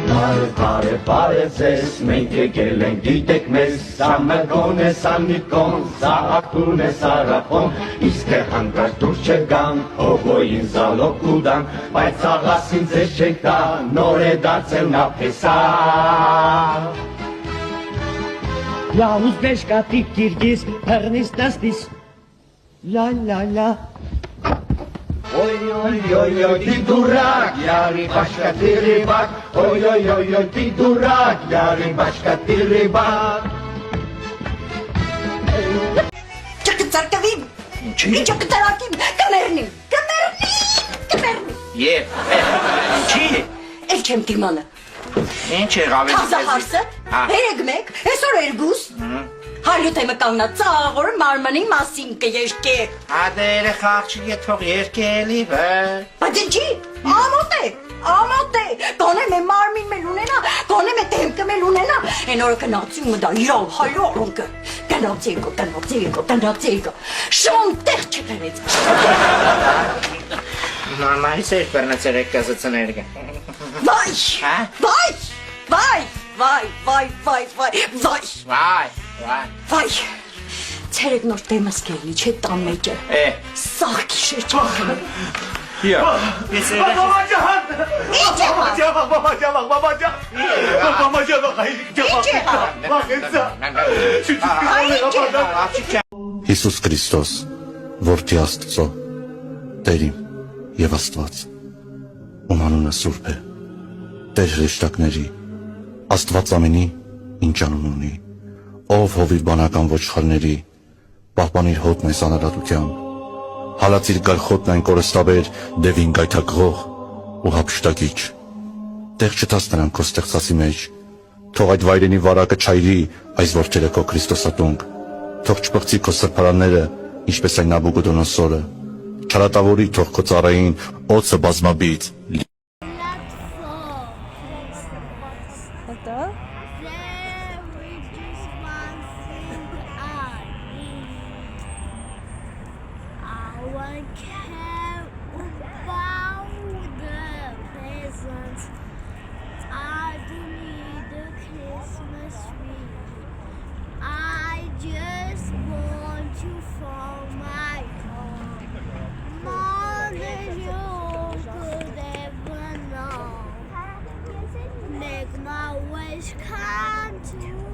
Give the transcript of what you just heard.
Բարև ձեզ, մենք եկել ենք դիտեք մեզ, սա մրգոն է, սա նիկոն, սա ակտուն է, սա ռապոն, իսկ է հանկարծ դուրս չգան, հողոյին զալոք կուդան, բայց աղասին ձեզ չենք տա, նոր է դարձել նա փեսա։ Я узбешка, ты киргиз, пернис настис. Ла-ла-ла. Ой-ой-ой, ты дурак, я рыбашка, ты рыбак. Ой-ой-ой, ты дурак, я рыбашка, ты рыбак. Չկծարկվիմ, ինչո կծարկիմ, կմերնի, Եվ, ինչի է։ էլ չեմ դիմանը, Ինչ եղավ է։ կազահարսը, երեկ մեկ, այսօր երգուս, հարյութ եմ կաննա ծաղոր մարմնի մասին կերկե, Հադե երեխա աղջիկ է թող երկելի վը։ բայց ինչի, ամոտ է, կոնեմ է մարմին meil ունենա, կոնեմ է դեմքը meil ունենա, են օրը կնացիում մը դա իրավ հայորոնքը, կնացիգո, շոն տեղ չպերեց։ Նորմալից էր բեռնացեր եք կազացն երգը։ Վայ, ցերեկ նոր դեմս կերնի, չէ տան մեջը, սաղ կիշեր չախը։ Ես երեխա։ Ինչ է Հիսուս Քրիստոս, որդի Աստծո, Տերիմ եւ Աստված, ում անունը Սուրբ է, Տեր հրեշտակների, Աստված ամենի, ինչ անուն ունի, ով հովիվ բանական ոչխարների, պահպանիր հոտն այս անարատության, հալածիր գարխոտն այն կորստաբեր, դևին գայթակղող ու հափշտակիչ, տեղ չտաս նրան քո ստեղծածի մեջ, թող այդ վայրենի վարակը չայրի այս որդերը քո Քրիստոսատունկ, թող չպղծի քո սրբարանները, ինչպես այն Նաբուկոդոնոսորը, չարատավորի թող քո ծառային օձը բազմաբիծ Make my wish come true.